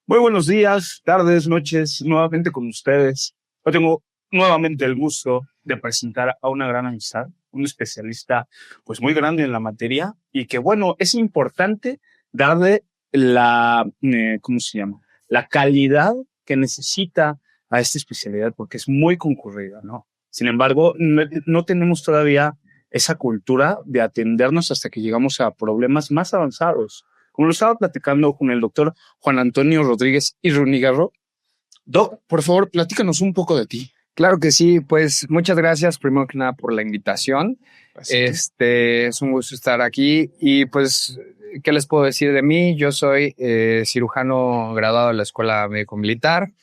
Muy buenos días, tardes, noches, nuevamente con ustedes. Yo tengo nuevamente el gusto de presentar a una gran amistad, un especialista pues muy grande en la materia y que bueno, es importante darle ¿cómo se llama? La calidad que necesita a esta especialidad porque es muy concurrida, ¿no? Sin embargo, no tenemos todavía esa cultura de atendernos hasta que llegamos a problemas más avanzados. Como lo estaba platicando con el doctor Juan Antonio Rodríguez y Runigarro. Doc, por favor, platícanos un poco de ti. Claro que sí, pues muchas gracias primero que nada por la invitación. Es un gusto estar aquí y pues, ¿qué les puedo decir de mí? Yo soy cirujano graduado de la Escuela Médico Militar.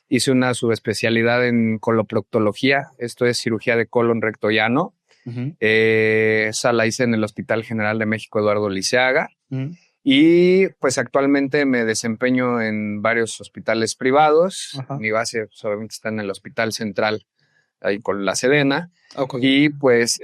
Hice una subespecialidad en coloproctología, esto es cirugía de colon recto llano. Esa la hice en el Hospital General de México Eduardo Liceaga. Y pues actualmente me desempeño en varios hospitales privados. Ajá. Mi base obviamente está en el Hospital Central, ahí con la Sedena. Okay. Y pues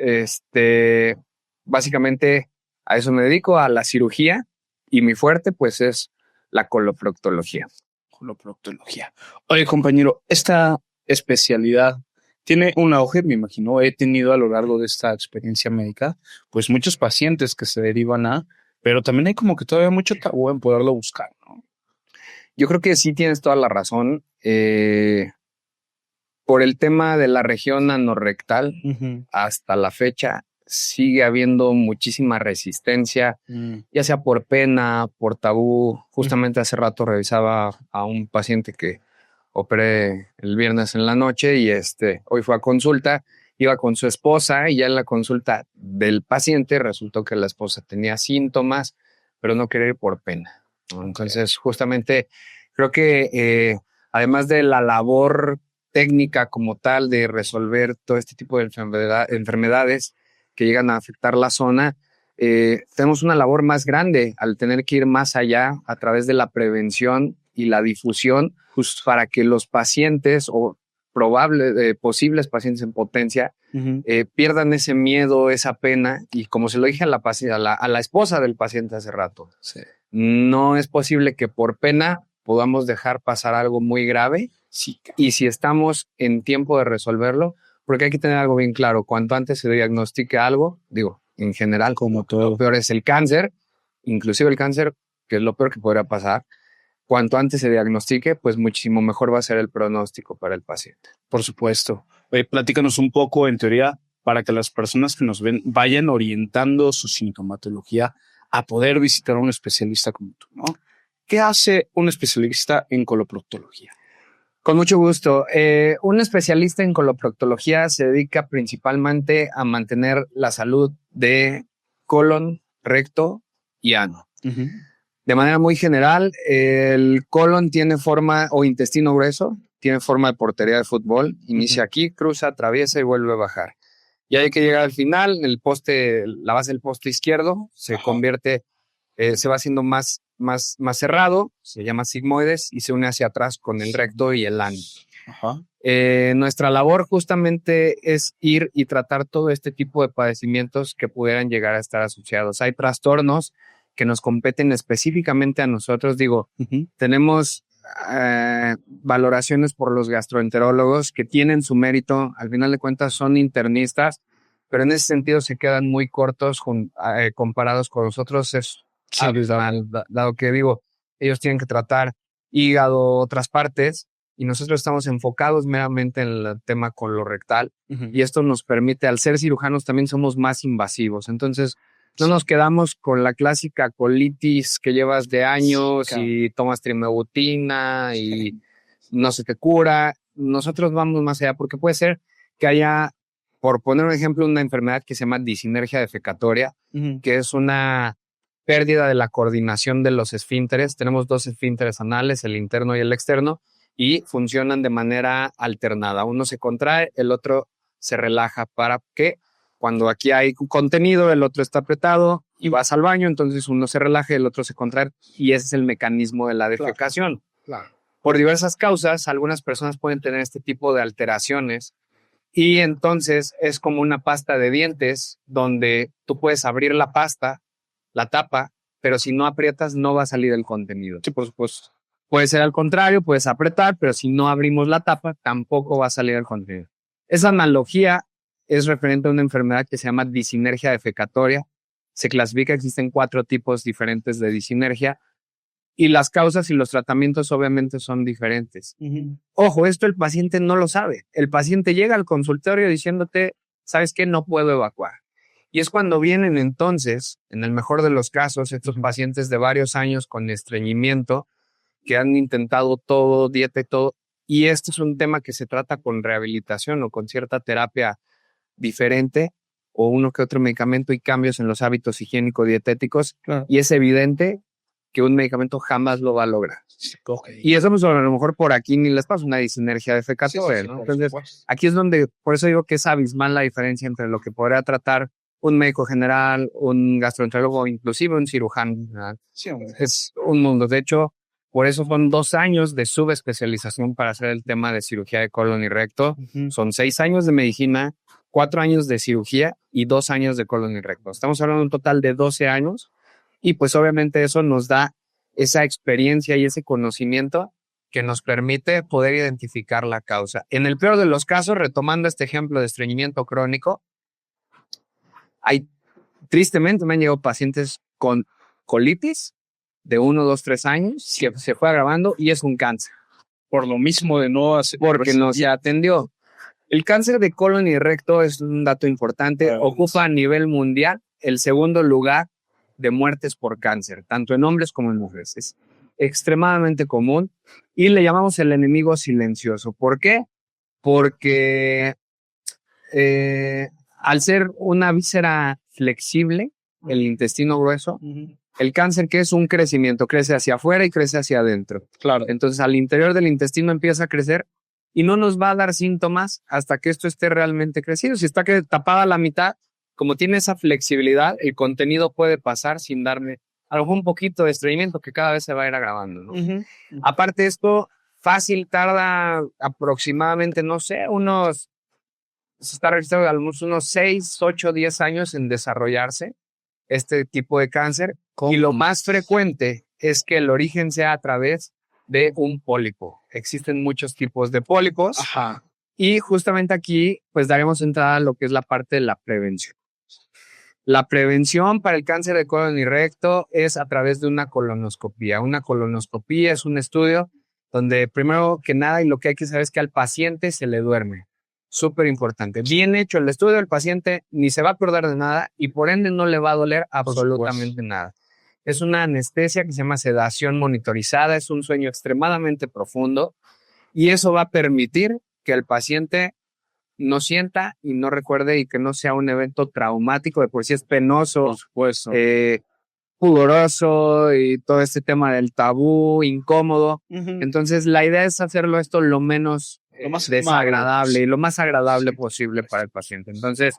básicamente a eso me dedico, a la cirugía. Y mi fuerte pues es la coloproctología. Coloproctología. Oye, compañero, esta especialidad tiene un auge, me imagino. He tenido a lo largo de esta experiencia médica, pues muchos pacientes que se derivan pero también hay como que todavía mucho tabú en poderlo buscar, ¿no? Yo creo que sí tienes toda la razón. Por el tema de la región anorrectal, hasta la fecha sigue habiendo muchísima resistencia, ya sea por pena, por tabú. Justamente hace rato revisaba a un paciente que operé el viernes en la noche y hoy fue a consulta, iba con su esposa y ya en la consulta del paciente resultó que la esposa tenía síntomas, pero no quería ir por pena, ¿no? Entonces, justamente creo que además de la labor técnica como tal de resolver todo este tipo de enfermedades que llegan a afectar la zona, tenemos una labor más grande al tener que ir más allá a través de la prevención y la difusión, justo para que los pacientes o posibles pacientes en potencia pierdan ese miedo, esa pena. Y como se lo dije a la esposa del paciente hace rato, Sí. No es posible que por pena podamos dejar pasar algo muy grave. Sí. Y si estamos en tiempo de resolverlo, porque hay que tener algo bien claro, cuanto antes se diagnostique algo, digo, en general, como todo, lo peor es el cáncer, inclusive el cáncer, que es lo peor que podría pasar, cuanto antes se diagnostique, pues muchísimo mejor va a ser el pronóstico para el paciente. Por supuesto. Oye, platícanos un poco, en teoría, para que las personas que nos ven vayan orientando su sintomatología a poder visitar a un especialista como tú, ¿no? ¿Qué hace un especialista en coloproctología? Con mucho gusto. Un especialista en coloproctología se dedica principalmente a mantener la salud de colon, recto y ano. De manera muy general, el colon tiene forma, o intestino grueso, tiene forma de portería de fútbol. Inicia aquí, cruza, atraviesa y vuelve a bajar. Y hay que llegar al final, la base del poste izquierdo se convierte, se va haciendo más cerrado, se llama sigmoides y se une hacia atrás con el recto y el ano. Nuestra labor justamente es ir y tratar todo este tipo de padecimientos que pudieran llegar a estar asociados. Hay trastornos que nos competen específicamente a nosotros. Digo, tenemos valoraciones por los gastroenterólogos que tienen su mérito. Al final de cuentas son internistas, pero en ese sentido se quedan muy cortos comparados con nosotros. Dado que digo, ellos tienen que tratar hígado, otras partes, y nosotros estamos enfocados meramente en el tema colorectal, y esto nos permite, al ser cirujanos, también somos más invasivos. Entonces, no nos quedamos con la clásica colitis que llevas de años y tomas trimebutina y no se te cura. Nosotros vamos más allá porque puede ser que haya, por poner un ejemplo, una enfermedad que se llama disinergia defecatoria, que es una pérdida de la coordinación de los esfínteres. Tenemos dos esfínteres anales, el interno y el externo, y funcionan de manera alternada. Uno se contrae, el otro se relaja para que cuando aquí hay contenido, el otro está apretado y vas al baño, entonces uno se relaja y el otro se contrae, y ese es el mecanismo de la defecación. Claro. Por diversas causas, algunas personas pueden tener este tipo de alteraciones y entonces es como una pasta de dientes donde tú puedes abrir la pasta, la tapa, pero si no aprietas no va a salir el contenido. Sí, por supuesto. Puede ser al contrario, puedes apretar, pero si no abrimos la tapa, tampoco va a salir el contenido. Esa analogía es referente a una enfermedad que se llama disinergia defecatoria. Se clasifica, existen 4 tipos diferentes de disinergia y las causas y los tratamientos obviamente son diferentes. Ojo, esto el paciente no lo sabe. El paciente llega al consultorio diciéndote, ¿sabes qué? No puedo evacuar. Y es cuando vienen entonces, en el mejor de los casos, estos pacientes de varios años con estreñimiento, que han intentado todo, dieta y todo, y este es un tema que se trata con rehabilitación o con cierta terapia diferente o uno que otro medicamento y cambios en los hábitos higiénico-dietéticos, claro. Y es evidente que un medicamento jamás lo va a lograr. Okay. Y eso pues, a lo mejor por aquí ni les pasa una disinergia defecatoria. Sí, entonces, aquí es donde, por eso digo que es abismal la diferencia entre lo que podría tratar un médico general, un gastroenterólogo o inclusive un cirujano. Sí, es un mundo. De hecho, por eso son 2 años de subespecialización para hacer el tema de cirugía de colon y recto. Son 6 años de medicina, 4 años de cirugía y 2 años de colon y recto. Estamos hablando de un total de 12 años y pues obviamente eso nos da esa experiencia y ese conocimiento que nos permite poder identificar la causa. En el peor de los casos, retomando este ejemplo de estreñimiento crónico, tristemente me han llegado pacientes con colitis de 1, 2, 3 años, que se fue agravando y es un cáncer. Por lo mismo de no hacer... Porque no se atendió. El cáncer de colon y recto es un dato importante. Ocupa a nivel mundial el 2º lugar de muertes por cáncer, tanto en hombres como en mujeres. Es extremadamente común y le llamamos el enemigo silencioso. ¿Por qué? Porque al ser una víscera flexible, el intestino grueso, el cáncer, que es un crecimiento, crece hacia afuera y crece hacia adentro. Claro. Entonces, al interior del intestino empieza a crecer y no nos va a dar síntomas hasta que esto esté realmente crecido. Si está tapada la mitad, como tiene esa flexibilidad, el contenido puede pasar sin darme a lo mejor un poquito de estreñimiento que cada vez se va a ir agravando, ¿no? Aparte, esto fácil tarda aproximadamente, no sé, se está registrado unos 6, 8, 10 años en desarrollarse este tipo de cáncer. Y lo más frecuente es que el origen sea a través de un pólipo. Existen muchos tipos de pólipos. Ajá. Y justamente aquí, pues daremos entrada a lo que es la parte de la prevención. La prevención para el cáncer de colon y recto es a través de una colonoscopía. Una colonoscopía es un estudio donde primero que nada y lo que hay que saber es que al paciente se le duerme. Súper importante. Bien hecho el estudio, el paciente ni se va a acordar de nada y por ende no le va a doler absolutamente nada. Es una anestesia que se llama sedación monitorizada, es un sueño extremadamente profundo y eso va a permitir que el paciente no sienta y no recuerde y que no sea un evento traumático, de por sí es penoso, por supuesto, pudoroso y todo este tema del tabú, incómodo. Entonces la idea es hacerlo esto lo menos más desagradable y lo más agradable posible para el paciente. Entonces,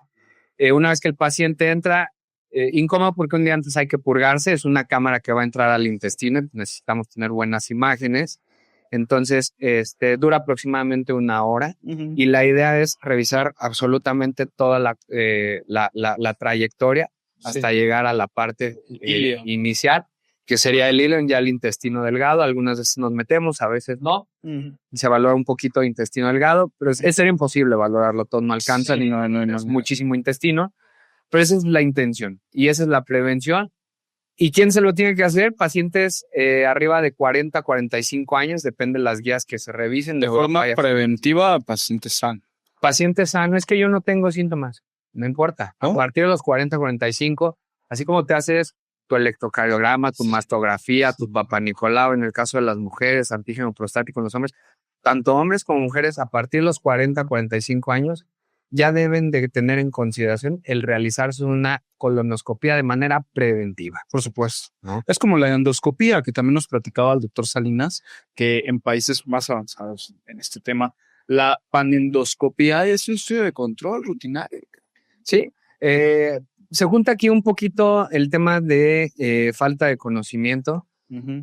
una vez que el paciente entra, incómodo porque un día antes hay que purgarse, es una cámara que va a entrar al intestino, necesitamos tener buenas imágenes. Entonces, dura aproximadamente 1 hora y la idea es revisar absolutamente toda la trayectoria hasta llegar a la parte inicial, que sería el ileum, ya el intestino delgado. Algunas veces nos metemos, a veces no. Se valora un poquito de intestino delgado, pero sería imposible valorarlo todo, no alcanza ni es muchísimo intestino, pero esa es la intención y esa es la prevención. ¿Y quién se lo tiene que hacer? Pacientes arriba de 40, 45 años, depende de las guías que se revisen. De forma preventiva, paciente sano. Paciente sano, es que yo no tengo síntomas, no importa. ¿Oh? A partir de los 40, 45, así como te haces tu electrocardiograma, tu mastografía, tu papanicolau, en el caso de las mujeres, antígeno prostático en los hombres, tanto hombres como mujeres a partir de los 40, 45 años, ya deben de tener en consideración el realizarse una colonoscopía de manera preventiva. Por supuesto, ¿no? Es como la endoscopía, que también nos platicaba el doctor Salinas, que en países más avanzados en este tema, la panendoscopía es un estudio de control rutinario. Sí, se junta aquí un poquito el tema de falta de conocimiento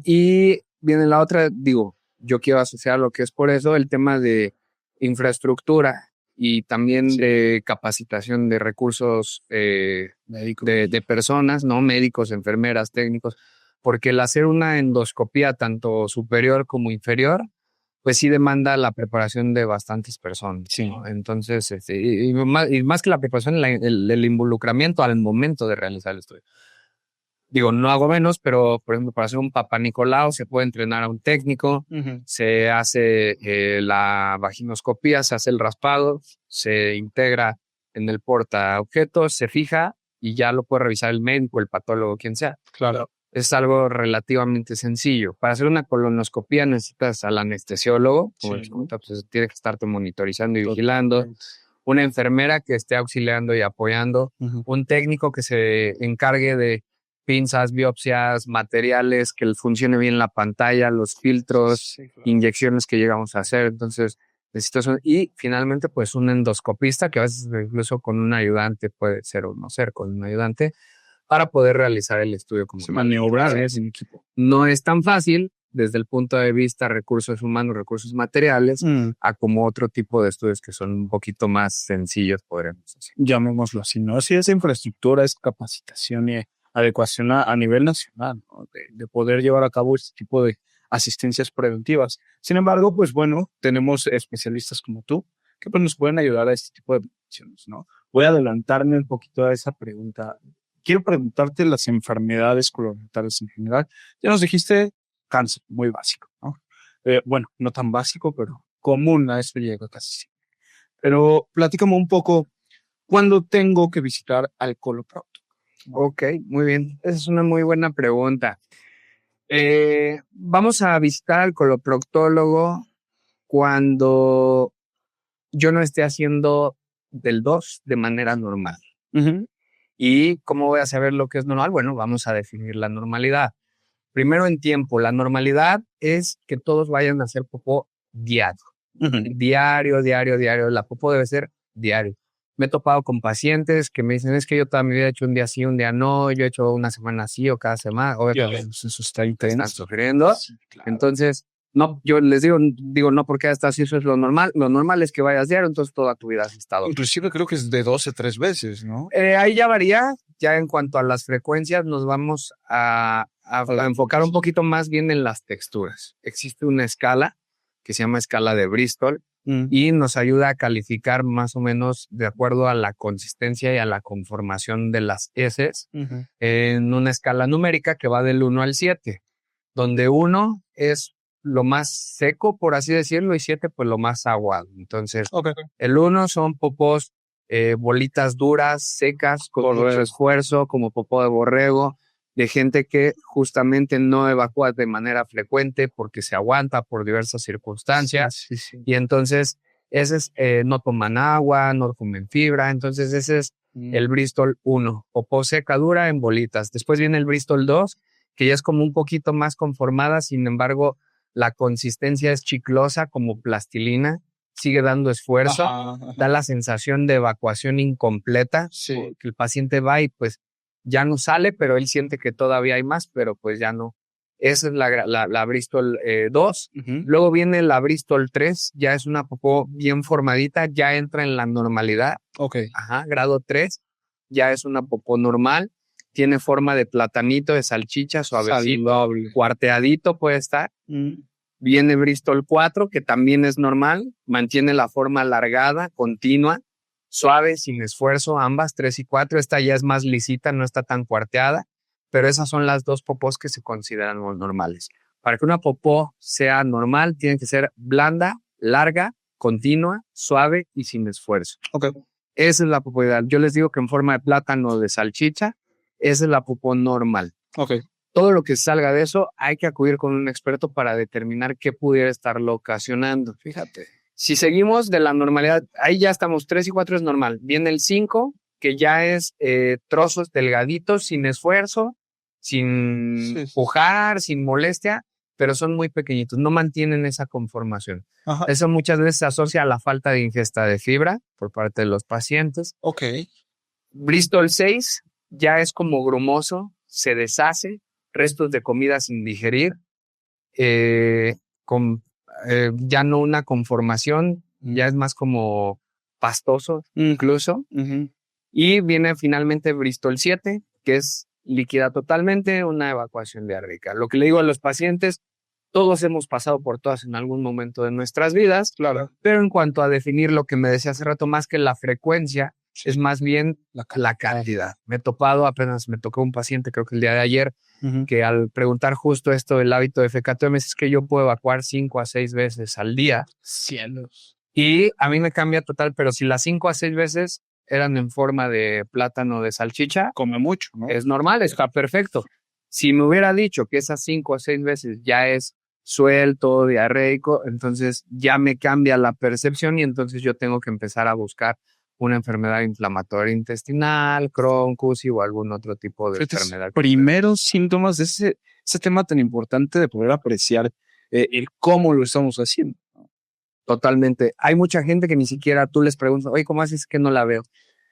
y viene la otra, yo quiero asociar lo que es por eso el tema de infraestructura y también de capacitación de recursos médicos, de personas, ¿no? Médicos, enfermeras, técnicos, porque el hacer una endoscopía tanto superior como inferior, pues sí demanda la preparación de bastantes personas. Sí. ¿no? Entonces, y más que la preparación, el involucramiento al momento de realizar el estudio. Digo, no hago menos, pero por ejemplo, para hacer un Papa Nicolau se puede entrenar a un técnico, se hace la vaginoscopía, se hace el raspado, se integra en el portaobjetos, se fija y ya lo puede revisar el médico, el patólogo, quien sea. Claro. Es algo relativamente sencillo. Para hacer una colonoscopía necesitas al anestesiólogo, como les comentaba, pues tiene que estarte monitorizando y vigilando. Una enfermera que esté auxiliando y apoyando. Un técnico que se encargue de pinzas, biopsias, materiales, que funcione bien la pantalla, los filtros, inyecciones que llegamos a hacer. Entonces, necesito eso. Y finalmente, pues un endoscopista, que a veces incluso con un ayudante puede ser o no ser con un ayudante, para poder realizar el estudio como maniobrar en equipo. No es tan fácil desde el punto de vista recursos humanos, recursos materiales, a como otro tipo de estudios que son un poquito más sencillos, podríamos decir. Llamémoslo así, ¿no? Si es infraestructura, es capacitación y adecuación a nivel nacional, ¿no? De poder llevar a cabo este tipo de asistencias preventivas. Sin embargo, pues bueno, tenemos especialistas como tú que pues nos pueden ayudar a este tipo de prevenciones, ¿no? Voy a adelantarme un poquito a esa pregunta. Quiero preguntarte las enfermedades colorectales en general. Ya nos dijiste cáncer, muy básico, ¿no? Bueno, no tan básico, pero común, a eso llega casi siempre. Pero platícame un poco, ¿cuándo tengo que visitar al coloproctólogo? Ok, muy bien. Esa es una muy buena pregunta. Vamos a visitar al coloproctólogo cuando yo no esté haciendo del 2 de manera normal. ¿Y cómo voy a saber lo que es normal? Bueno, vamos a definir la normalidad. Primero en tiempo, la normalidad es que todos vayan a hacer popó diario. Diario. La popó debe ser diario. Me he topado con pacientes que me dicen, es que yo toda mi vida he hecho un día sí, un día no, yo he hecho una semana sí o cada semana. Obviamente, eso está intenso. Están sufriendo. Sí, claro. Entonces, no, yo les digo, no porque hasta así, eso es lo normal. Lo normal es que vayas diario, entonces toda tu vida has estado. Inclusive creo que es de 12 a 3 veces, ¿no? Ahí ya varía. Ya en cuanto a las frecuencias, nos vamos a enfocar un poquito más bien en las texturas. Existe una escala que se llama escala de Bristol y nos ayuda a calificar más o menos de acuerdo a la consistencia y a la conformación de las heces en una escala numérica que va del 1 al 7, donde 1 es lo más seco, por así decirlo, y 7 pues lo más aguado. Entonces, el 1 son popós bolitas duras, secas, con mucho esfuerzo, como popó de borrego, de gente que justamente no evacúa de manera frecuente porque se aguanta por diversas circunstancias. Y entonces, ese es, no toman agua, no comen fibra. Entonces, ese es el Bristol 1, popó seca dura en bolitas. Después viene el Bristol 2, que ya es como un poquito más conformada, sin embargo, la consistencia es chiclosa como plastilina. Sigue dando esfuerzo, da la sensación de evacuación incompleta, que el paciente va y pues ya no sale, pero él siente que todavía hay más, pero pues ya no. Esa es la Bristol 2. Luego viene la Bristol 3, ya es una popó bien formadita, ya entra en la normalidad. Grado 3, ya es una popó normal, tiene forma de platanito, de salchicha, suavecito, cuarteadito puede estar. Viene Bristol 4, que también es normal, mantiene la forma alargada, continua, suave, sin esfuerzo, ambas, 3 y 4. Esta ya es más lisita, no está tan cuarteada, pero esas son las dos popós que se consideran normales. Para que una popó sea normal, tiene que ser blanda, larga, continua, suave y sin esfuerzo. Esa es la popó ideal. Yo les digo que en forma de plátano o de salchicha, esa es la popó normal. Todo lo que salga de eso, hay que acudir con un experto para determinar qué pudiera estarlo ocasionando. Fíjate. Si seguimos de la normalidad, ahí ya estamos, 3 y 4 es normal. Viene el 5, que ya es trozos delgaditos, sin esfuerzo, sin pujar, sin molestia, pero son muy pequeñitos, no mantienen esa conformación. Eso muchas veces se asocia a la falta de ingesta de fibra por parte de los pacientes. Bristol 6 ya es como grumoso, se deshace, restos de comida sin digerir, ya no una conformación, ya es más como pastoso incluso. Y viene finalmente Bristol 7, que es líquida totalmente, una evacuación diarreica. Lo que le digo a los pacientes, todos hemos pasado por todas en algún momento de nuestras vidas, Claro. pero en cuanto a definir lo que me decía hace rato, más que la frecuencia, es más bien la cantidad. Apenas me tocó un paciente, creo que el día de ayer, que al preguntar justo esto del hábito defecatorio, me dice es que yo puedo evacuar 5 a 6 veces al día. Cielos. Y a mí me cambia total, pero si las 5 a 6 veces eran en forma de plátano de salchicha, Come mucho, ¿no? es normal, está perfecto. Si me hubiera dicho que esas 5 a 6 veces ya es suelto, diarreico, entonces ya me cambia la percepción y entonces yo tengo que empezar a buscar una enfermedad inflamatoria intestinal, Crohn, CUSI o algún otro tipo de enfermedad. Primeros síntomas de ese tema tan importante de poder apreciar el cómo lo estamos haciendo. Totalmente. Hay mucha gente que ni siquiera tú les preguntas, oye, ¿cómo haces que no la veo?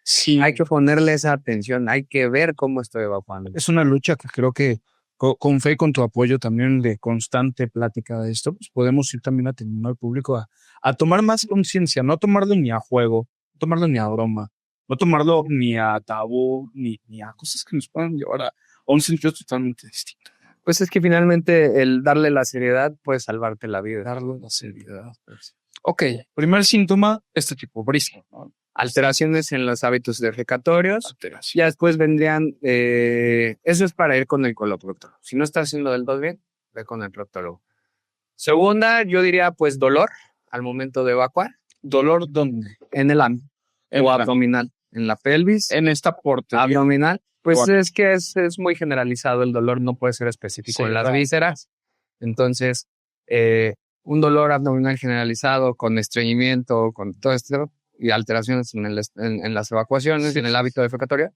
Sí. Hay que ponerle esa atención, hay que ver cómo estoy evacuando. Es una lucha que creo que con fe y con tu apoyo también de constante plática de esto, pues podemos ir también atendiendo al público a tomar más conciencia, no tomarlo ni a juego, no tomarlo ni a broma, no tomarlo ni a tabú, ni a cosas que nos puedan llevar a un sentido totalmente distinto. Pues es que finalmente el darle la seriedad puede salvarte la vida. Darle la seriedad. Ok, primer síntoma, este tipo, brisco, ¿no? Alteraciones en los hábitos defecatorios. Ya después vendrían, eso es para ir con el coloproctólogo. Si no estás haciendo del todo bien, ve con el proctólogo. Segunda, yo diría pues dolor al momento de evacuar. ¿Dolor dónde? En el ano o abdominal, en la pelvis. En esta parte abdominal. Pues es que es muy generalizado el dolor, no puede ser específico en las vísceras. Entonces, un dolor abdominal generalizado con estreñimiento, con todo esto, y alteraciones en las evacuaciones, en el hábito defecatorio,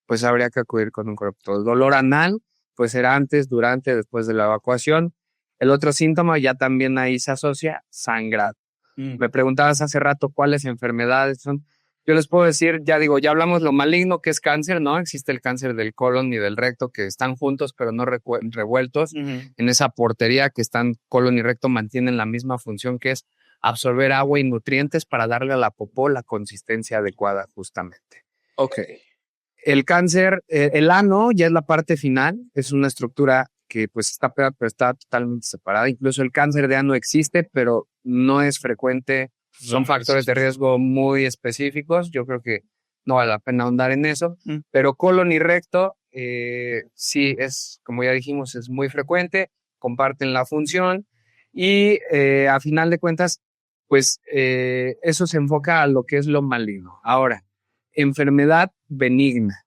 pues habría que acudir con un coloproctólogo. Dolor anal, pues será antes, durante, después de la evacuación. El otro síntoma ya también ahí se asocia, sangrado. Me preguntabas hace rato cuáles enfermedades son. Yo les puedo decir, ya hablamos lo maligno que es cáncer, ¿no? Existe el cáncer del colon y del recto que están juntos pero no revueltos. En esa portería que están colon y recto mantienen la misma función que es absorber agua y nutrientes para darle a la popó la consistencia adecuada justamente. Ok. El cáncer, el ano ya es la parte final, es una estructura que pues está pegada pero está totalmente separada. Incluso el cáncer de ano existe, pero no es frecuente. Son factores de riesgo muy específicos. Yo creo que no vale la pena ahondar en eso. Pero colon y recto, sí es, como ya dijimos, es muy frecuente. Comparten la función y a final de cuentas, pues eso se enfoca a lo que es lo maligno. Ahora, enfermedad benigna.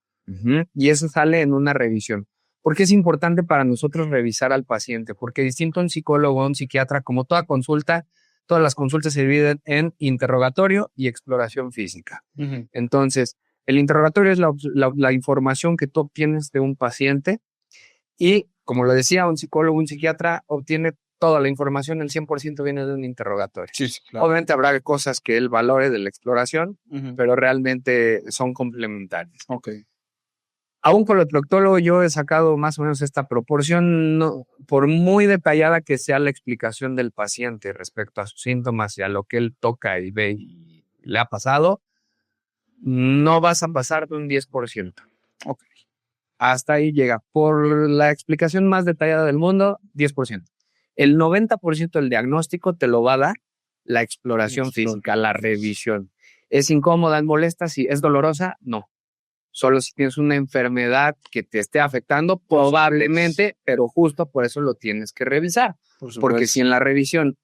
Y eso sale en una revisión. ¿Por qué es importante para nosotros revisar al paciente? Porque distinto a un psicólogo o un psiquiatra, como toda consulta, todas las consultas se dividen en interrogatorio y exploración física. Entonces, el interrogatorio es la información que tú obtienes de un paciente y, como lo decía, un psicólogo, un psiquiatra obtiene toda la información, el 100% viene de un interrogatorio. Sí, claro. Obviamente habrá cosas que él valore de la exploración, pero realmente son complementarias. Ok. A un coloproctólogo yo he sacado más o menos esta proporción, no, por muy detallada que sea la explicación del paciente respecto a sus síntomas y a lo que él toca y ve y le ha pasado, no vas a pasar de un 10%. Ok. Hasta ahí llega. Por la explicación más detallada del mundo, 10%. El 90% del diagnóstico te lo va a dar la exploración física, la revisión. ¿Es incómoda, es molesta? ¿Sí? ¿Es dolorosa? No. Solo si tienes una enfermedad que te esté afectando, probablemente, pero justo por eso lo tienes que revisar. Porque si en la revisión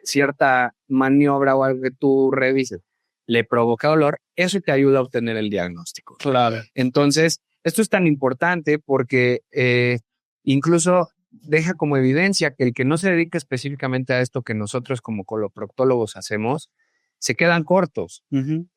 cierta maniobra o algo que tú revises le provoca dolor, eso te ayuda a obtener el diagnóstico. Claro. Entonces, esto es tan importante porque incluso deja como evidencia que el que no se dedica específicamente a esto que nosotros como coloproctólogos hacemos, se quedan cortos.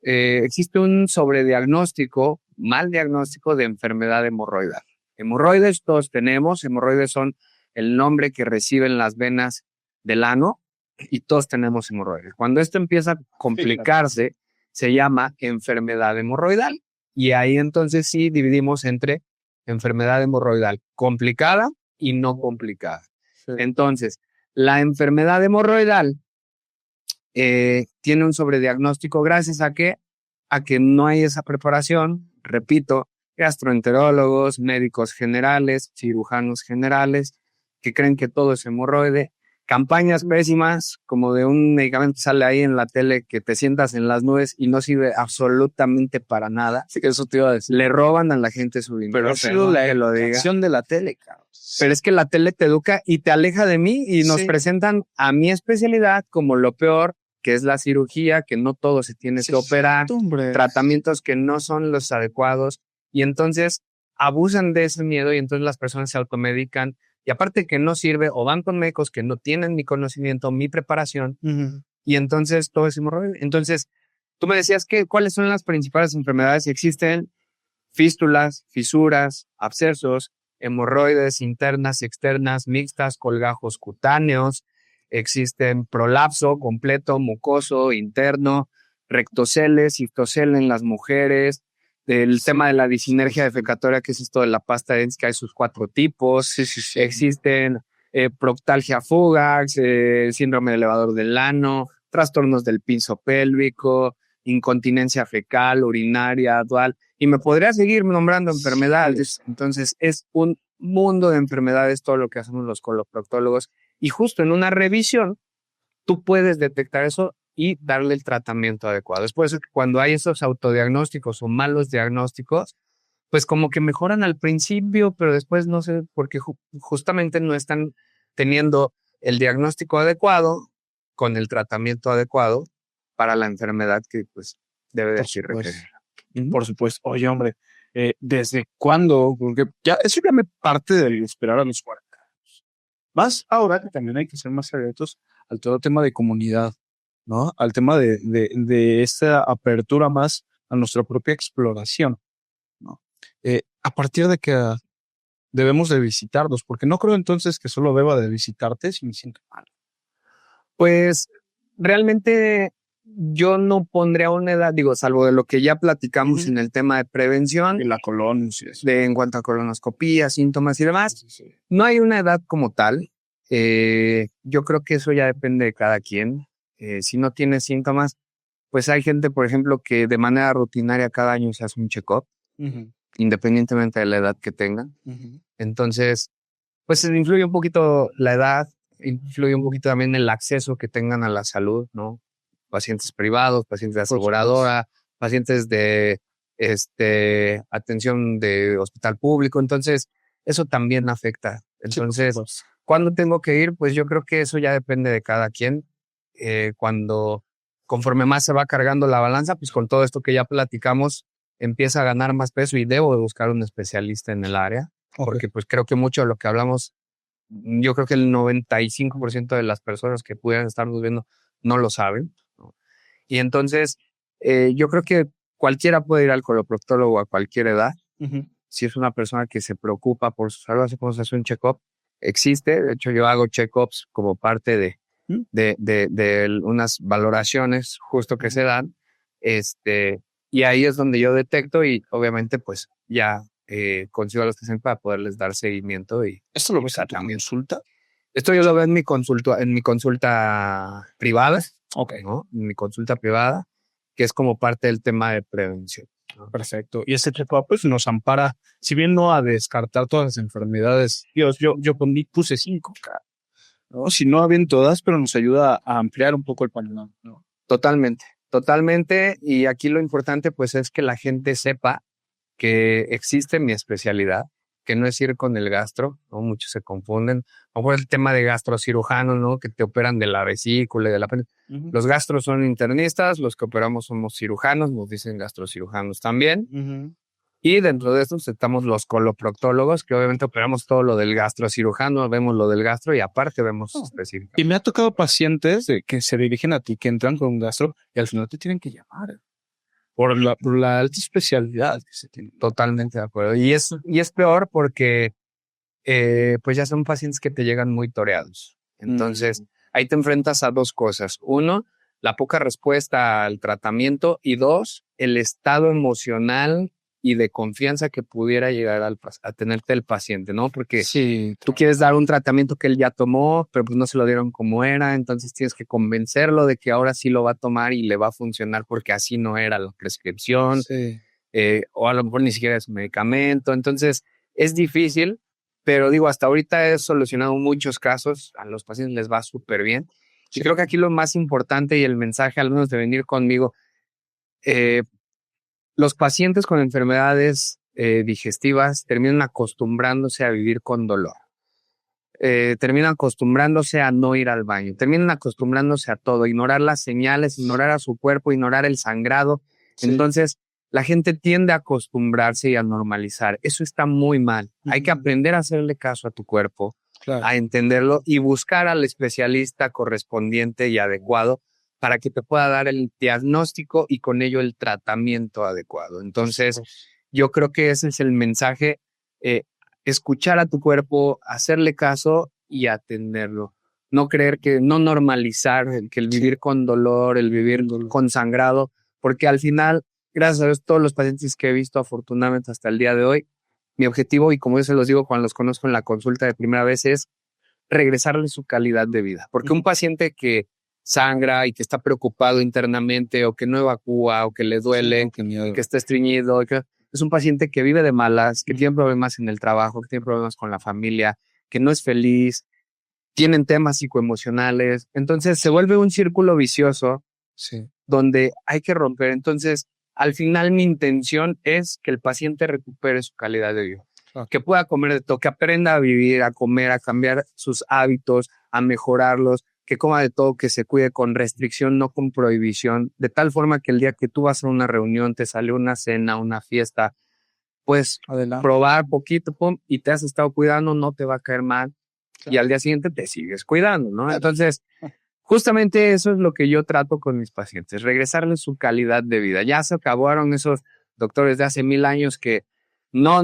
Existe un sobrediagnóstico, mal diagnóstico de enfermedad hemorroidal. Hemorroides todos tenemos, hemorroides son el nombre que reciben las venas del ano y todos tenemos hemorroides. Cuando esto empieza a complicarse, se llama enfermedad hemorroidal y ahí entonces sí dividimos entre enfermedad hemorroidal complicada y no complicada. Entonces, la enfermedad hemorroidal tiene un sobrediagnóstico gracias a que no hay esa preparación, repito, gastroenterólogos, médicos generales, cirujanos generales, que creen que todo es hemorroide. Campañas pésimas, como de un medicamento que sale ahí en la tele que te sientas en las nubes y no sirve absolutamente para nada. Sí, que eso te iba a decir. Le roban a la gente su dinero. Pero ha sido la que lo diga. educación de la tele, cabrón. Pero es que la tele te educa y te aleja de mí y nos presentan a mi especialidad como lo peor, que es la cirugía, que no todo se tiene que operar, tratamientos que no son los adecuados y entonces abusan de ese miedo y entonces las personas se automedican y aparte que no sirve o van con médicos que no tienen mi conocimiento, mi preparación y entonces todo es hemorroide. Entonces, tú me decías que cuáles son las principales enfermedades. Existen fístulas, fisuras, abscesos, hemorroides internas y externas, mixtas, colgajos cutáneos, existen prolapso completo, mucoso, interno, rectoceles, ciftocele en las mujeres, el tema de la disinergia defecatoria, que es esto de la pasta de dientes, que hay sus 4 tipos, existen proctalgia fugax, síndrome de elevador del ano, trastornos del piso pélvico, incontinencia fecal, urinaria, dual, y me podría seguir nombrando enfermedades. Entonces, es un mundo de enfermedades todo lo que hacemos los coloproctólogos, y justo en una revisión, tú puedes detectar eso y darle el tratamiento adecuado. Es por eso que cuando hay esos autodiagnósticos o malos diagnósticos, pues como que mejoran al principio, pero después no sé, porque justamente no están teniendo el diagnóstico adecuado con el tratamiento adecuado para la enfermedad que pues debe de requerir. Por supuesto. Oye, hombre, ¿desde cuándo? Porque ya, eso ya me parte del esperar a los 40 años. Más ahora que también hay que ser más abiertos al todo tema de comunidad, ¿no? Al tema de esta apertura más a nuestra propia exploración, ¿no? A partir de que debemos de visitarlos, porque no creo entonces que solo deba de visitarte si me siento mal. Pues realmente yo no pondría una edad, digo, salvo de lo que ya platicamos en el tema de prevención. Y la colonoscopia. En cuanto a colonoscopía, síntomas y demás. No hay una edad como tal. Yo creo que eso ya depende de cada quien. Si no tiene síntomas, pues hay gente, por ejemplo, que de manera rutinaria cada año se hace un check-up, independientemente de la edad que tengan. Entonces, pues influye un poquito la edad, influye un poquito también el acceso que tengan a la salud, ¿no? Pacientes privados, pacientes de aseguradora, pacientes de atención de hospital público. Entonces, eso también afecta. Entonces, ¿cuándo tengo que ir? Pues yo creo que eso ya depende de cada quien. Conforme más se va cargando la balanza, pues con todo esto que ya platicamos, empieza a ganar más peso y debo de buscar un especialista en el área. Porque pues creo que mucho de lo que hablamos, yo creo que el 95% de las personas que pudieran estarnos viendo no lo saben, ¿no? Y entonces, yo creo que cualquiera puede ir al coloproctólogo a cualquier edad. Si es una persona que se preocupa por su salud, así como se hace un check-up, existe. De hecho, yo hago check-ups como parte de unas valoraciones justo que se dan. Y ahí es donde yo detecto y obviamente pues ya consigo a los pacientes para poderles dar seguimiento. Y ¿esto lo ves en tu consulta? Esto yo lo veo en mi consulta privada. ¿No? En mi consulta privada, que es como parte del tema de prevención. Perfecto. Y este check-up pues, nos ampara, si bien no a descartar todas las enfermedades, yo puse 5, ¿no? Si no bien todas, pero nos ayuda a ampliar un poco el panorama, ¿no? Totalmente. Y aquí lo importante pues es que la gente sepa que existe mi especialidad, que no es ir con el gastro, ¿no? Muchos se confunden. A lo mejor el tema de gastrocirujano, ¿no? Que te operan de la vesícula y de la... Los gastros son internistas, los que operamos somos cirujanos, nos dicen gastrocirujanos también. Y dentro de estos estamos los coloproctólogos, que obviamente operamos todo lo del gastrocirujano, vemos lo del gastro y aparte vemos específicamente. Y me ha tocado pacientes que se dirigen a ti, que entran con un gastro y al final te tienen que llamar por la alta especialidad que se tiene. Totalmente de acuerdo. Y es peor porque pues ya son pacientes que te llegan muy toreados. Entonces, ahí te enfrentas a 2 cosas. 1, la poca respuesta al tratamiento y 2, el estado emocional y de confianza que pudiera llegar a tenerte el paciente, ¿no? Porque tú quieres dar un tratamiento que él ya tomó, pero pues no se lo dieron como era, entonces tienes que convencerlo de que ahora sí lo va a tomar y le va a funcionar porque así no era la prescripción. o a lo mejor ni siquiera es un medicamento. Entonces, es difícil, pero digo, hasta ahorita he solucionado muchos casos, a los pacientes les va súper bien. Y creo que aquí lo más importante y el mensaje, al menos de venir conmigo, los pacientes con enfermedades digestivas terminan acostumbrándose a vivir con dolor. Terminan acostumbrándose a no ir al baño, terminan acostumbrándose a todo, ignorar las señales, ignorar a su cuerpo, ignorar el sangrado. Sí. Entonces, la gente tiende a acostumbrarse y a normalizar. Eso está muy mal. Hay que aprender a hacerle caso a tu cuerpo, claro, a entenderlo y buscar al especialista correspondiente y adecuado para que te pueda dar el diagnóstico y con ello el tratamiento adecuado. Entonces, yo creo que ese es el mensaje. Escuchar a tu cuerpo, hacerle caso y atenderlo. No creer que, no normalizar que el vivir con dolor, el vivir con sangrado, porque al final, gracias a Dios, todos los pacientes que he visto, afortunadamente hasta el día de hoy, mi objetivo, y como yo se los digo cuando los conozco en la consulta de primera vez, es regresarle su calidad de vida. Porque un paciente que sangra y que está preocupado internamente, o que no evacúa, o que le duele, que está estreñido, es un paciente que vive de malas, que tiene problemas en el trabajo, que tiene problemas con la familia, que no es feliz, tienen temas psicoemocionales. Entonces se vuelve un círculo vicioso donde hay que romper. Entonces, al final mi intención es que el paciente recupere su calidad de vida, que pueda comer de todo, que aprenda a vivir, a comer, a cambiar sus hábitos, a mejorarlos, que coma de todo, que se cuide con restricción, no con prohibición, de tal forma que el día que tú vas a una reunión, te sale una cena, una fiesta, pues probar poquito, pum, y te has estado cuidando, no te va a caer mal, y al día siguiente te sigues cuidando, ¿no? Entonces, justamente eso es lo que yo trato con mis pacientes, regresarles su calidad de vida. Ya se acabaron esos doctores de hace 1000 años que no,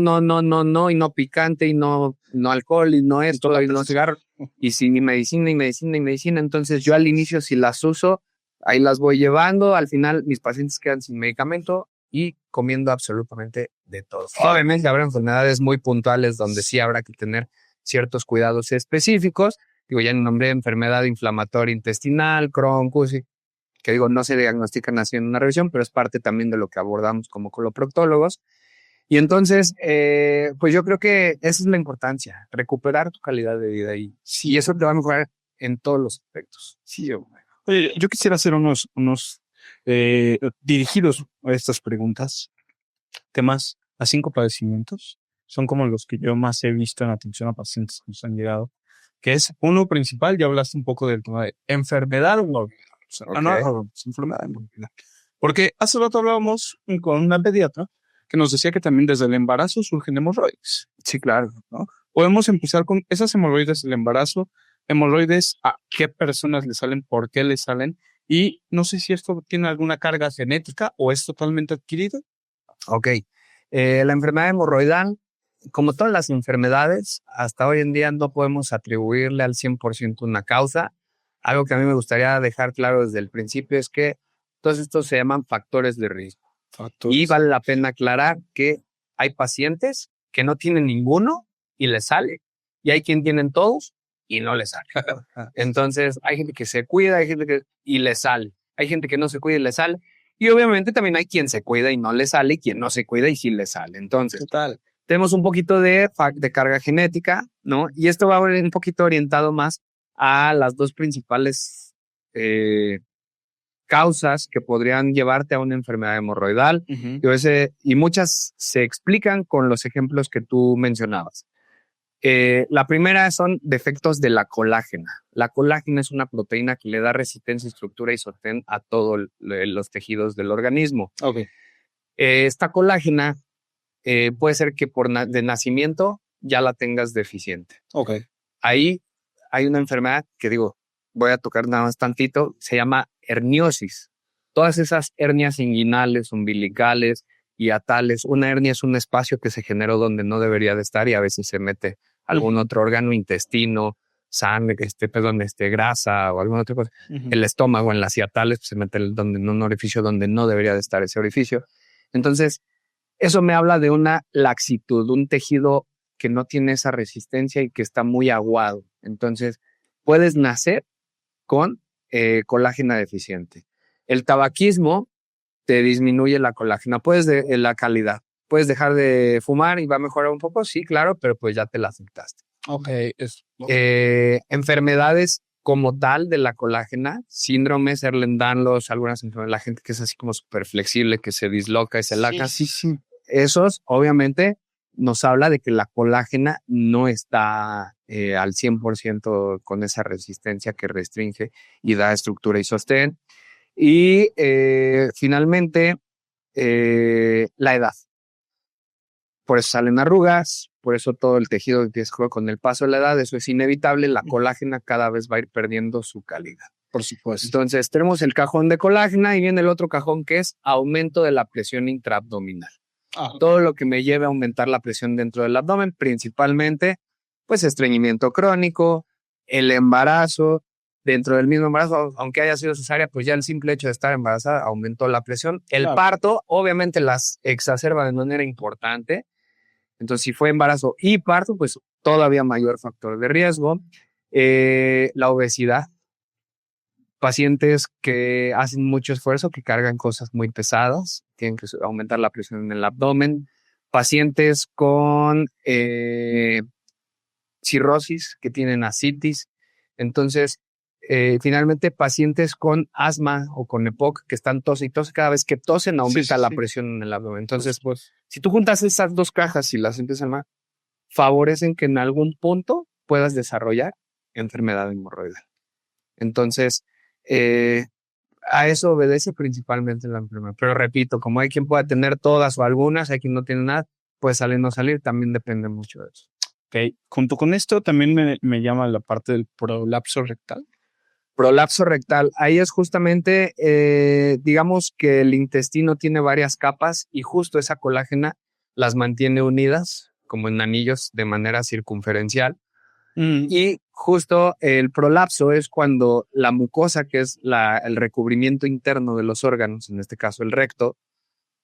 y no picante, y no alcohol, y no esto, y no cigarro, y sin ni medicina. Entonces yo al inicio, si las uso, ahí las voy llevando. Al final mis pacientes quedan sin medicamento y comiendo absolutamente de todo. Obviamente habrá enfermedades muy puntuales donde sí habrá que tener ciertos cuidados específicos. Digo, ya nombré enfermedad inflamatoria intestinal, Crohn, CUSI, que digo, no se diagnostican así en una revisión, pero es parte también de lo que abordamos como coloproctólogos. Y entonces, pues yo creo que esa es la importancia, recuperar tu calidad de vida y eso te va a mejorar en todos los aspectos. Sí, oye, yo quisiera hacer unos dirigidos a estas preguntas, temas a 5 padecimientos, son como los que yo más he visto en atención a pacientes que nos han llegado, que es uno principal, ya hablaste un poco del tema de enfermedad morbilidad. Enfermedad morbilidad. Porque hace rato hablábamos con una pediatra que nos decía que también desde el embarazo surgen hemorroides. Sí, claro, ¿no? Podemos empezar con esas hemorroides del embarazo, hemorroides a qué personas le salen, por qué le salen, y no sé si esto tiene alguna carga genética o es totalmente adquirido. Ok, la enfermedad hemorroidal, como todas las enfermedades, hasta hoy en día no podemos atribuirle al 100% una causa. Algo que a mí me gustaría dejar claro desde el principio es que todos estos se llaman factores de riesgo. Y vale la pena aclarar que hay pacientes que no tienen ninguno y les sale, y hay quien tienen todos y no les sale. Entonces, hay gente que se cuida, hay gente que y le sale. Hay gente que no se cuida y le sale. Y obviamente también hay quien se cuida y no le sale, y quien no se cuida y sí le sale. Entonces, tenemos un poquito de carga genética, ¿no? Y esto va un poquito orientado más a las dos principales causas que podrían llevarte a una enfermedad hemorroidal. Y muchas se explican con los ejemplos que tú mencionabas. La primera son defectos de la colágena. La colágena es una proteína que le da resistencia, estructura y sostén a todos los tejidos del organismo. Esta colágena puede ser que de nacimiento ya la tengas deficiente. Ahí hay una enfermedad que voy a tocar nada más tantito, se llama herniosis. Todas esas hernias inguinales, umbilicales y atales. Una hernia es un espacio que se generó donde no debería de estar y a veces se mete algún otro órgano, intestino, sangre, grasa o alguna otra cosa. El estómago, en las hiatales, se mete en un orificio donde no debería de estar ese orificio. Entonces, eso me habla de una laxitud, un tejido que no tiene esa resistencia y que está muy aguado. Entonces, puedes nacer con colágena deficiente. El tabaquismo te disminuye la colágena. La calidad. Puedes dejar de fumar y va a mejorar un poco, sí, claro, pero pues ya te la afectaste. Ok. Enfermedades como tal de la colágena, síndromes, Ehlers-Danlos, algunas enfermedades, la gente que es así como súper flexible, que se disloca y se laca. Sí. Esos, obviamente, nos habla de que la colágena no está al 100% con esa resistencia que restringe y da estructura y sostén. Y finalmente, la edad. Por eso salen arrugas, por eso todo el tejido empieza con el paso de la edad, eso es inevitable, la colágena cada vez va a ir perdiendo su calidad. Por supuesto. Entonces tenemos el cajón de colágena y viene el otro cajón que es aumento de la presión intraabdominal. Todo lo que me lleve a aumentar la presión dentro del abdomen, principalmente pues estreñimiento crónico, el embarazo. Dentro del mismo embarazo, aunque haya sido cesárea, pues ya el simple hecho de estar embarazada aumentó la presión. El parto, obviamente, las exacerba de manera importante. Entonces, si fue embarazo y parto, pues todavía mayor factor de riesgo. La obesidad. Pacientes que hacen mucho esfuerzo, que cargan cosas muy pesadas, tienen que aumentar la presión en el abdomen. Pacientes con cirrosis, que tienen ascitis. Entonces, finalmente, pacientes con asma o con EPOC que están tose y tose, cada vez que tosen aumenta la presión en el abdomen. Entonces, pues, si tú juntas esas dos cajas y las empiezan a favorecen que en algún punto puedas desarrollar enfermedad hemorroidal. Entonces, a eso obedece principalmente la enfermedad. Pero repito, como hay quien pueda tener todas o algunas, hay quien no tiene nada, pues salir o no salir, también depende mucho de eso. Ok, junto con esto también me llama la parte del prolapso rectal. Prolapso rectal, ahí es justamente, digamos que el intestino tiene varias capas y justo esa colágena las mantiene unidas como en anillos de manera circunferencial. Y justo el prolapso es cuando la mucosa, que es el recubrimiento interno de los órganos, en este caso el recto,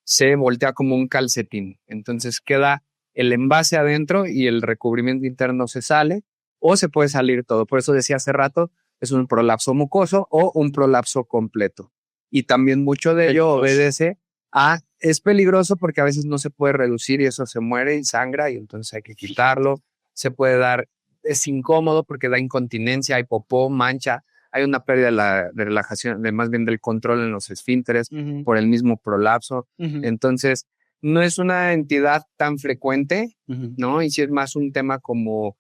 se voltea como un calcetín. Entonces queda el envase adentro y el recubrimiento interno se sale o se puede salir todo. Por eso decía hace rato, es un prolapso mucoso o un prolapso completo. Y también mucho de ello obedece a, es peligroso porque a veces no se puede reducir y eso se muere y sangra y entonces hay que quitarlo. Se puede dar, es incómodo porque da incontinencia, hay popó, mancha, hay una pérdida de relajación, más bien del control en los esfínteres por el mismo prolapso. Entonces, no es una entidad tan frecuente, ¿no? Y sí es más un tema como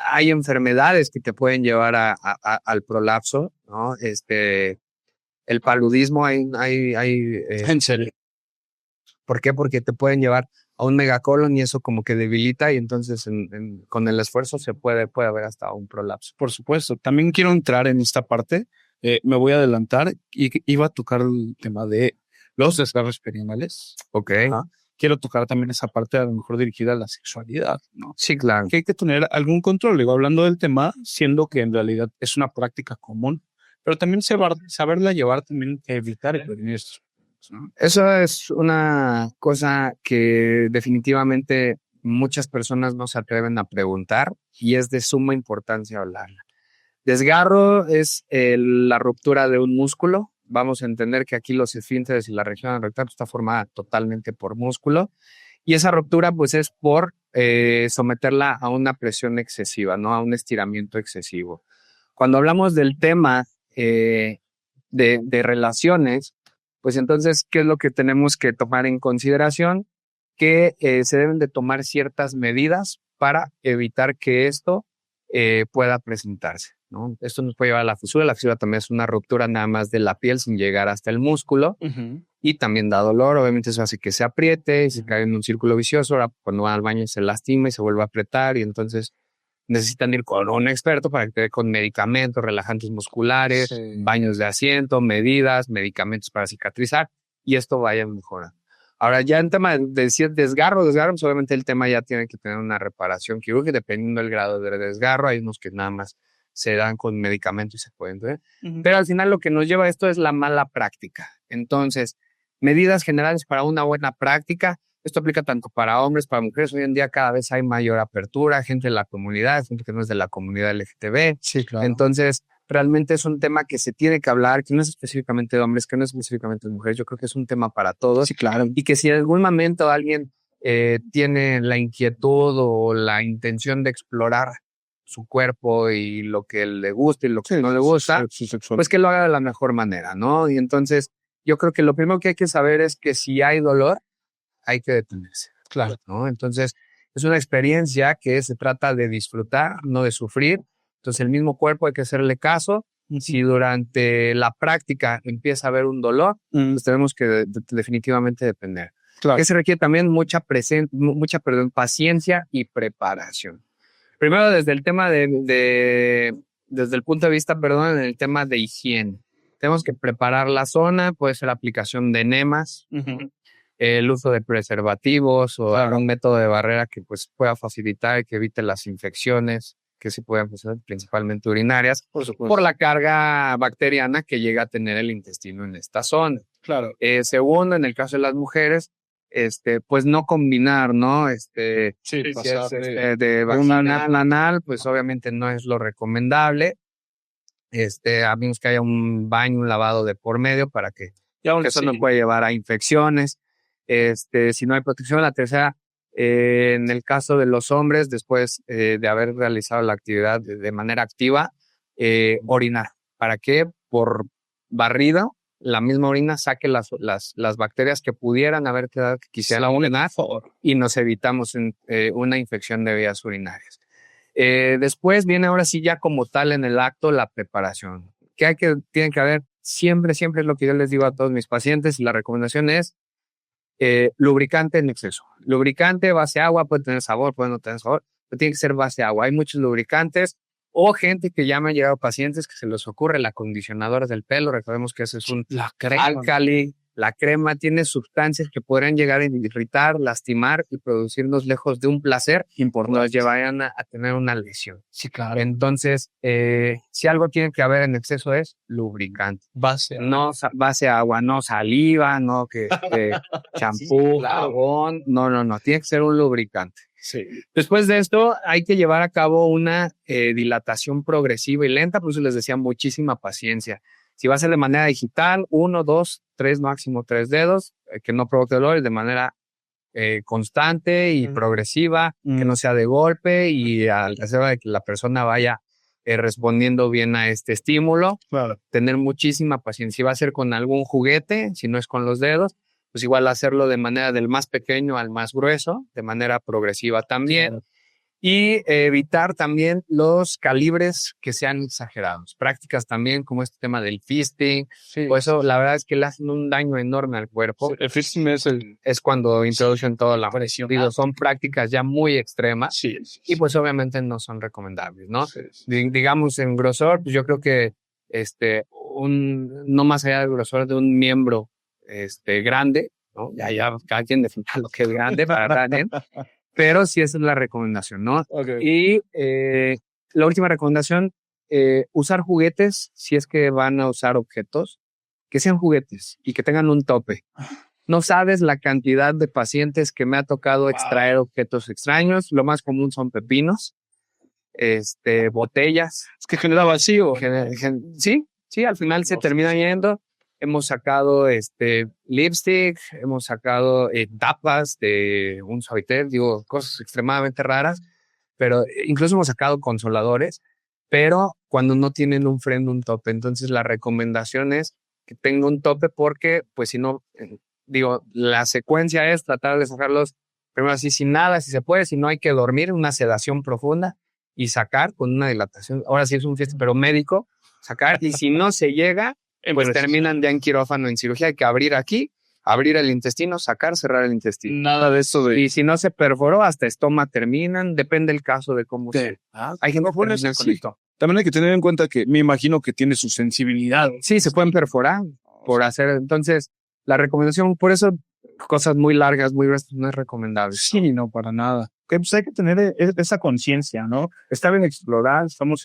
hay enfermedades que te pueden llevar al prolapso, ¿no? El paludismo ¿En serio? ¿Por qué? Porque te pueden llevar a un megacolon y eso como que debilita y entonces con el esfuerzo se puede haber hasta un prolapso. Por supuesto. También quiero entrar en esta parte. Me voy a adelantar y iba a tocar el tema de los desgarros perianales. Ok. Quiero tocar también esa parte a lo mejor dirigida a la sexualidad, ¿no? Sí, claro. Que hay que tener algún control. Digo, hablando del tema, siendo que en realidad es una práctica común, pero también saberla llevar también evitar y prevenir esto, ¿no? Eso es una cosa que definitivamente muchas personas no se atreven a preguntar y es de suma importancia hablarla. Desgarro es la ruptura de un músculo. Vamos a entender que aquí los esfínteres y la región rectal está formada totalmente por músculo y esa ruptura pues es por someterla a una presión excesiva, ¿no? A un estiramiento excesivo. Cuando hablamos del tema de relaciones, pues entonces, ¿qué es lo que tenemos que tomar en consideración? Que se deben de tomar ciertas medidas para evitar que esto pueda presentarse, ¿no? Esto nos puede llevar a la fisura. La fisura también es una ruptura nada más de la piel sin llegar hasta el músculo y también da dolor. Obviamente eso hace que se apriete y se cae en un círculo vicioso. Ahora cuando va al baño se lastima y se vuelve a apretar y entonces necesitan ir con un experto para que te dé con medicamentos, relajantes musculares, baños de asiento, medidas, medicamentos para cicatrizar y esto vaya mejorando. Ahora ya en tema de decir desgarro, pues obviamente el tema ya tiene que tener una reparación quirúrgica dependiendo del grado de desgarro. Hay unos que nada más se dan con medicamentos y se pueden ver. Pero al final lo que nos lleva a esto es la mala práctica. Entonces, medidas generales para una buena práctica. Esto aplica tanto para hombres, para mujeres. Hoy en día cada vez hay mayor apertura, gente de la comunidad, gente que no es de la comunidad LGTB. Sí, claro. Entonces, realmente es un tema que se tiene que hablar, que no es específicamente de hombres, que no es específicamente de mujeres. Yo creo que es un tema para todos. Sí, claro. Y que si en algún momento alguien tiene la inquietud o la intención de explorar su cuerpo y lo que le gusta y lo que no le gusta, pues que lo haga de la mejor manera, ¿no? Y entonces yo creo que lo primero que hay que saber es que si hay dolor, hay que detenerse. Claro. ¿No? Entonces es una experiencia que se trata de disfrutar, no de sufrir. Entonces el mismo cuerpo hay que hacerle caso. Si durante la práctica empieza a haber un dolor, pues tenemos que definitivamente depender. Claro. Que se requiere también mucha paciencia y preparación. Primero desde el tema desde el punto de vista, en el tema de higiene. Tenemos que preparar la zona, puede ser aplicación de enemas, el uso de preservativos o algún método de barrera que pues pueda facilitar y que evite las infecciones que se pueden pasar, principalmente urinarias, por la carga bacteriana que llega a tener el intestino en esta zona. Claro. Segundo, en el caso de las mujeres, pues no combinar, ¿no? Si es de vaginal, anal, pues obviamente no es lo recomendable. A menos que haya un baño, un lavado de por medio para que eso no puede llevar a infecciones. Si no hay protección, la tercera, en el caso de los hombres, después de haber realizado la actividad de manera activa, orinar. ¿Para qué? Por barrido, la misma orina saque las bacterias que pudieran haber quedado, que quisiera orinar, y nos evitamos una infección de vías urinarias. Después viene ahora sí ya como tal en el acto la preparación. Tiene que haber siempre es lo que yo les digo a todos mis pacientes y la recomendación es lubricante en exceso. Lubricante base agua, puede tener sabor, puede no tener sabor, pero tiene que ser base agua. Hay muchos lubricantes o gente que ya me han llegado pacientes que se les ocurre el acondicionador del pelo. Recordemos que ese es un álcali. La crema tiene sustancias que podrían llegar a irritar, lastimar y producirnos lejos de un placer, nos llevarían a tener una lesión. Sí, claro. Entonces, si algo tiene que haber en exceso es lubricante. Base agua, no saliva, no que champú, jabón. No. Tiene que ser un lubricante. Sí. Después de esto, hay que llevar a cabo una dilatación progresiva y lenta, por eso les decía muchísima paciencia. Si va a ser de manera digital, 1, 2, 3, máximo 3 dedos, que no provoque dolores de manera constante y progresiva, que no sea de golpe y a la reserva de que la persona vaya respondiendo bien a este estímulo. Claro. Tener muchísima paciencia. Si va a ser con algún juguete, si no es con los dedos, pues igual hacerlo de manera del más pequeño al más grueso, de manera progresiva también. Claro. Y evitar también los calibres que sean exagerados. Prácticas también como este tema del fisting. Sí. Por eso la verdad es que le hacen un daño enorme al cuerpo. Sí, el fisting es cuando introducen toda la presión. Son prácticas ya muy extremas. Sí. Y pues obviamente no son recomendables, ¿no? Sí. Digamos en grosor, pues yo creo que no más allá del grosor de un miembro grande, ¿no? Ya cada quien define lo que es grande para nadie. Pero sí, esa es la recomendación, ¿no? Okay. Y la última recomendación, usar juguetes, si es que van a usar objetos, que sean juguetes y que tengan un tope. No sabes la cantidad de pacientes que me ha tocado extraer objetos extraños. Lo más común son pepinos, botellas. Es que genera vacío. Sí, al final se termina yendo. Hemos sacado lipstick, hemos sacado tapas de un suavitel, cosas extremadamente raras, pero incluso hemos sacado consoladores, pero cuando no tienen un freno, un tope. Entonces la recomendación es que tenga un tope porque, pues si no, la secuencia es tratar de sacarlos primero así sin nada, si se puede, si no hay que dormir, una sedación profunda y sacar con una dilatación. Ahora sí es un fiesta, pero médico, sacar y si no se llega, pues terminan ya en quirófano, en cirugía. Hay que abrir aquí, abrir el intestino, sacar, cerrar el intestino. Nada de eso Y si no se perforó, hasta estoma terminan. Depende el caso de cómo sea. Hay gente que termina con esto. También hay que tener en cuenta que me imagino que tiene su sensibilidad. Sí, se pueden perforar por hacer. Entonces, la recomendación, por eso, cosas muy largas, muy gruesas, no es recomendable. Sí, no, para nada. Okay, pues hay que tener esa conciencia, ¿no? Está bien explorar, estamos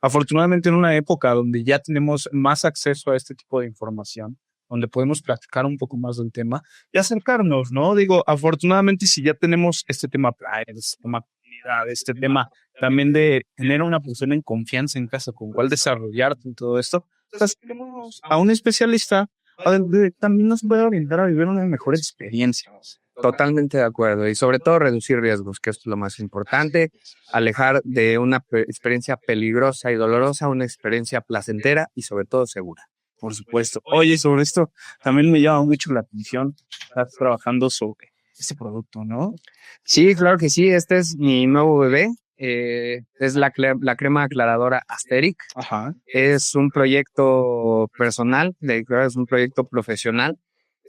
afortunadamente en una época donde ya tenemos más acceso a este tipo de información, donde podemos practicar un poco más del tema y acercarnos, ¿no? Afortunadamente si ya tenemos este tema, este tema comunidad, este tema también de tener a una persona en confianza en casa con cual desarrollarte y todo esto. Entonces, tenemos a un especialista a donde también nos puede orientar a vivir una mejor experiencia. Totalmente de acuerdo. Y sobre todo reducir riesgos, que esto es lo más importante. Alejar de una experiencia peligrosa y dolorosa a una experiencia placentera y sobre todo segura. Por supuesto. Oye, sobre esto también me llama mucho la atención. Estás trabajando sobre ese producto, ¿no? Sí, claro que sí. Este es mi nuevo bebé. Es la crema aclaradora Asteric. Ajá. Es un proyecto personal, es un proyecto profesional.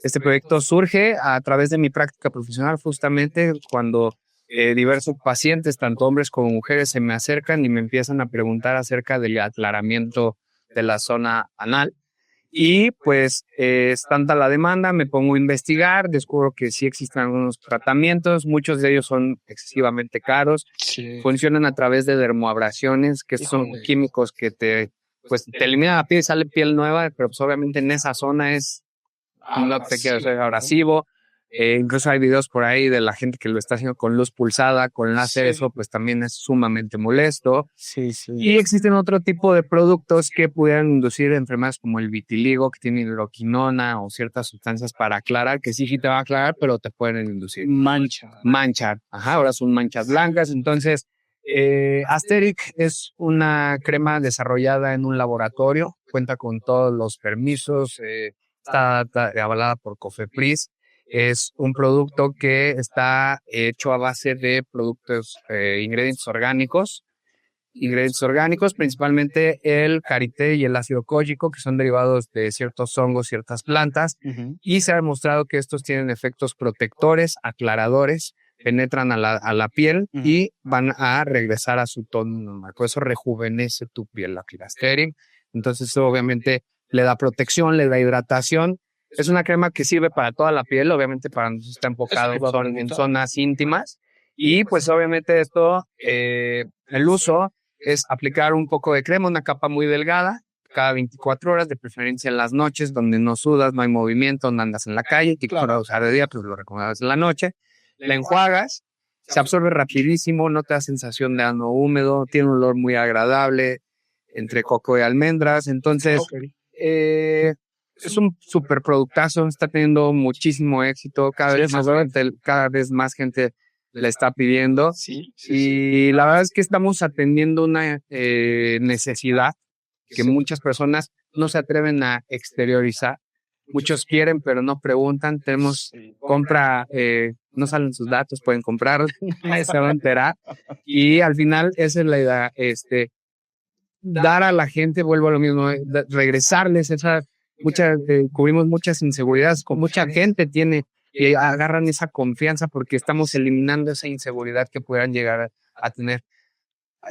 Este proyecto surge a través de mi práctica profesional, justamente cuando diversos pacientes, tanto hombres como mujeres, se me acercan y me empiezan a preguntar acerca del aclaramiento de la zona anal. Y pues es tanta la demanda, me pongo a investigar, descubro que sí existen algunos tratamientos, muchos de ellos son excesivamente caros, funcionan a través de dermoabrasiones, que son químicos que te eliminan la piel y sale piel nueva, pero pues obviamente en esa zona no te quiero ser abrasivo. Incluso hay videos por ahí de la gente que lo está haciendo con luz pulsada, con láser, eso pues también es sumamente molesto. Sí. Y existen otro tipo de productos que pudieran inducir enfermedades como el vitiligo, que tiene hidroquinona o ciertas sustancias para aclarar, que sí te va a aclarar, pero te pueden inducir manchar. Ajá, ahora son manchas blancas. Entonces, Asteric es una crema desarrollada en un laboratorio, cuenta con todos los permisos, está avalada por Cofepris. Es un producto que está hecho a base de productos, ingredientes orgánicos, principalmente el karité y el ácido kógico, que son derivados de ciertos hongos, ciertas plantas, y se ha demostrado que estos tienen efectos protectores, aclaradores, penetran a la piel y van a regresar a su tono normal. Por eso rejuvenece tu piel, la Asteric. Entonces, eso obviamente le da protección, le da hidratación. Es una crema que sirve para toda la piel, obviamente para nosotros está enfocado en zonas íntimas. Y pues obviamente esto, el uso es aplicar un poco de crema, una capa muy delgada, cada 24 horas, de preferencia en las noches, donde no sudas, no hay movimiento, no andas en la calle, que claro, usar de día, pues lo recomendamos en la noche. La enjuagas, se absorbe rapidísimo, no te da sensación de ano húmedo, tiene un olor muy agradable, entre coco y almendras. Entonces, es un super productazo, está teniendo muchísimo éxito, cada vez más gente la está pidiendo. Y la verdad es que estamos atendiendo una necesidad que muchas personas no se atreven a exteriorizar. Muchos quieren, pero no preguntan. Tenemos compra, no salen sus datos, pueden comprar, nadie se va a enterar. Y al final esa es la idea, dar a la gente, vuelvo a lo mismo, regresarles cubrimos muchas inseguridades, mucha gente y agarran esa confianza porque estamos eliminando esa inseguridad que pudieran llegar a tener.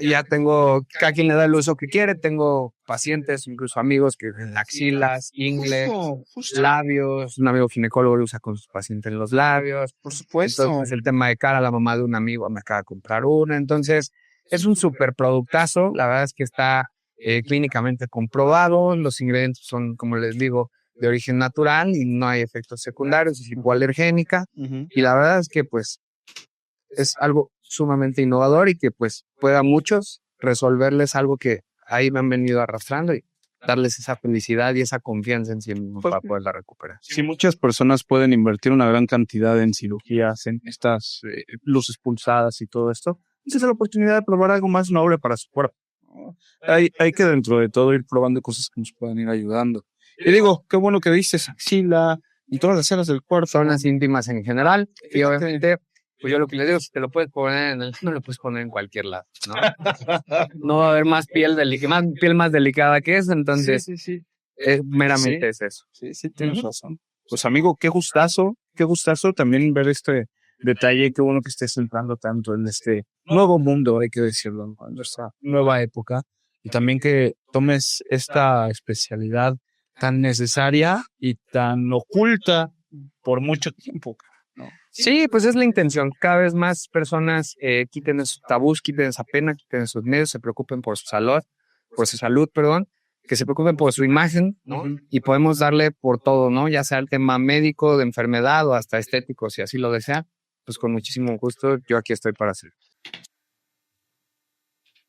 Ya cada quien le da el uso que quiere, tengo pacientes, incluso amigos que en axilas, ingles, labios, un amigo ginecólogo lo usa con sus pacientes en los labios. Por supuesto. Entonces, el tema de cara, la mamá de un amigo me acaba de comprar una, entonces es un súper productazo, la verdad es que está clínicamente comprobado, los ingredientes son, como les digo, de origen natural y no hay efectos secundarios, es hipoalergénica, y la verdad es que pues es algo sumamente innovador y que pues pueda a muchos resolverles algo que ahí me han venido arrastrando y darles esa felicidad y esa confianza en sí mismo para poderla recuperar. Si muchas personas pueden invertir una gran cantidad en cirugías, en estas luces pulsadas y todo esto, esa es la oportunidad de probar algo más noble para su cuerpo. Hay que dentro de todo ir probando cosas que nos puedan ir ayudando. Y digo, qué bueno que dices axila y todas las zonas del cuerpo. Zonas íntimas en general y obviamente, pues yo lo que les digo, si te lo puedes poner no lo puedes poner en cualquier lado, ¿no? No va a haber más piel más delicada que eso, entonces meramente es eso. Sí, tienes razón. Pues amigo, qué gustazo también ver este detalle, qué bueno que estés entrando tanto en este nuevo mundo, hay que decirlo, ¿no? En nuestra nueva época, y también que tomes esta especialidad tan necesaria y tan oculta por mucho tiempo, ¿no? Sí, pues es la intención. Cada vez más personas quiten esos tabús, quiten esa pena, quiten esos miedos, se preocupen por su salud, que se preocupen por su imagen, ¿no? Y podemos darle por todo, ¿no? Ya sea el tema médico, de enfermedad o hasta estético, si así lo desean, pues con muchísimo gusto yo aquí estoy para hacer.